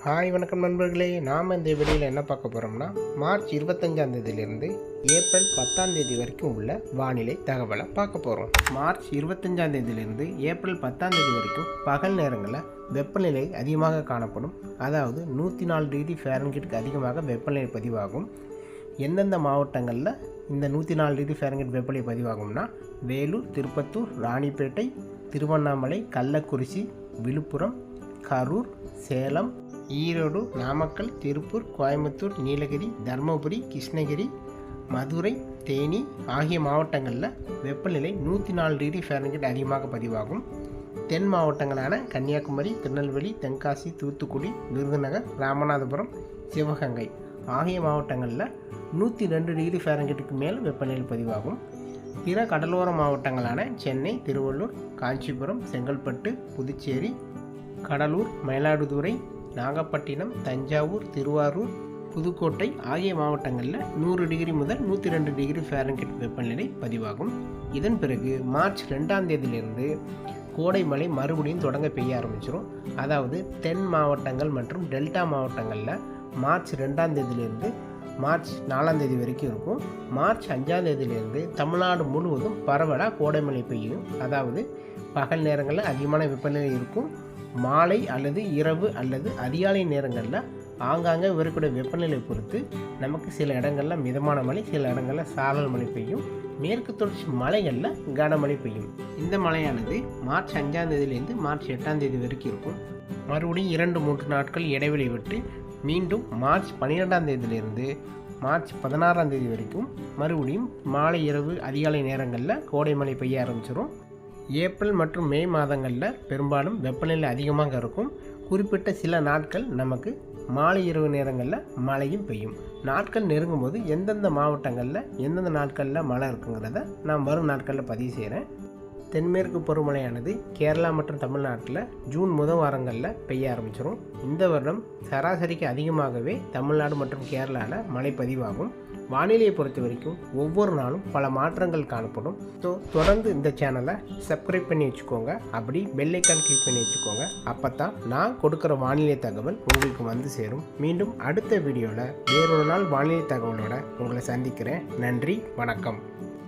Hi வணக்கம் நண்பர்களே. நாம் இந்த வீடியோவில் என்ன பார்க்க போகிறோம்னா, மார்ச் 25ஆம் தேதியிலிருந்து ஏப்ரல் 10ஆம் தேதி வரைக்கும் உள்ள வானிலை தகவலை பார்க்க போகிறோம். மார்ச் 25ஆம் தேதியிலிருந்து ஏப்ரல் 10ஆம் தேதி வரைக்கும் பகல் நேரங்களில் வெப்பநிலை அதிகமாக காணப்படும். அதாவது 104 டிகிரி ஃபாரன்ஹீட்டுக்கு அதிகமாக வெப்பநிலை பதிவாகும். எந்தெந்த மாவட்டங்களில் இந்த 104 டிகிரி ஃபாரன்ஹீட் வெப்பநிலை பதிவாகும்னா, வேலூர், திருப்பத்தூர், ராணிப்பேட்டை, திருவண்ணாமலை, கள்ளக்குறிச்சி, விழுப்புரம், கரூர், சேலம், ஈரோடு, நாமக்கல், திருப்பூர், கோயம்புத்தூர், நீலகிரி, தருமபுரி, கிருஷ்ணகிரி, மதுரை, தேனி ஆகிய மாவட்டங்களில் வெப்பநிலை 104 டிகிரி ஃபாரன்ஹீட் அதிகமாக பதிவாகும். தென் மாவட்டங்களான கன்னியாகுமரி, திருநெல்வேலி, தென்காசி, தூத்துக்குடி, விருதுநகர், ராமநாதபுரம், சிவகங்கை ஆகிய மாவட்டங்களில் 102 டிகிரி ஃபாரன்ஹீட்டுக்கு மேல் வெப்பநிலை பதிவாகும். பிற கடலோர மாவட்டங்களான சென்னை, திருவள்ளூர், காஞ்சிபுரம், செங்கல்பட்டு, புதுச்சேரி, கடலூர், மயிலாடுதுறை, நாகப்பட்டினம், தஞ்சாவூர், திருவாரூர், புதுக்கோட்டை ஆகிய மாவட்டங்களில் 100 டிகிரி முதல் 102 டிகிரி ஃபாரன்ஹீட் வெப்பநிலை பதிவாகும். இதன் பிறகு மார்ச் 2ஆம் தேதியிலிருந்து கோடை மழை மறுபடியும் தொடங்க பெய்ய ஆரம்பிச்சிடும். அதாவது தென் மாவட்டங்கள் மற்றும் டெல்டா மாவட்டங்களில் மார்ச் 2ஆம் தேதியிலிருந்து மார்ச் 4ஆம் தேதி வரைக்கும் இருக்கும். மார்ச் 5ஆம் தேதியிலிருந்து தமிழ்நாடு முழுவதும் பரவலாக கோடை மழை பெய்யும். அதாவது பகல் நேரங்களில் அதிகமான வெப்பநிலை இருக்கும். மாலை அல்லது இரவு அல்லது அதிகாலை நேரங்களில் ஆங்காங்கே வரக்கூடிய வெப்பநிலை பொறுத்து நமக்கு சில இடங்களில் மிதமான மழை, சில இடங்களில் சாரல் மழை பெய்யும். மேற்கு தொடர்ச்சி மலைகளில் கனமழை பெய்யும். இந்த மழையானது மார்ச் 5ஆம் தேதியிலேருந்து மார்ச் 8ஆம் தேதி வரைக்கும் இருக்கும். மறுபடியும் 2-3 நாட்கள் இடைவெளி விட்டு மீண்டும் மார்ச் 12ஆம் தேதியிலிருந்து மார்ச் 16ஆம் தேதி வரைக்கும் மறுபடியும் மாலை, இரவு, அதிகாலை நேரங்களில் கோடை மழை பெய்ய ஆரம்பிச்சிடும். ஏப்ரல் மற்றும் மே மாதங்களில் பெரும்பாலும் வெப்பநிலை அதிகமாக இருக்கும். குறிப்பிட்ட சில நாட்கள் நமக்கு மாலை, இரவு நேரங்களில் மழையும் பெய்யும். நாட்கள் நெருங்கும் போது எந்தெந்த மாவட்டங்களில் எந்தெந்த நாட்களில் மழை இருக்குங்கிறத நான் வரும் நாட்களில் பதிவு செய்கிறேன். தென்மேற்கு பருவமழையானது கேரளா மற்றும் தமிழ்நாட்டில் ஜூன் முதல் வாரங்களில் பெய்ய ஆரம்பிச்சிடும். இந்த வருடம் சராசரிக்கு அதிகமாகவே தமிழ்நாடு மற்றும் கேரளாவில் மழை பதிவாகும். வானிலையை பொறுத்த வரைக்கும் ஒவ்வொரு நாளும் பல மாற்றங்கள் காணப்படும். தொடர்ந்து இந்த சேனலை சப்ஸ்கிரைப் பண்ணி வச்சுக்கோங்க. அப்படி பெல் ஐக்கான் கிளிக் பண்ணி வச்சுக்கோங்க. அப்போ தான் நான் கொடுக்குற வானிலை தகவல் உங்களுக்கு வந்து சேரும். மீண்டும் அடுத்த வீடியோவில் வேறொரு நாள் வானிலை தகவலோட உங்களை சந்திக்கிறேன். நன்றி, வணக்கம்.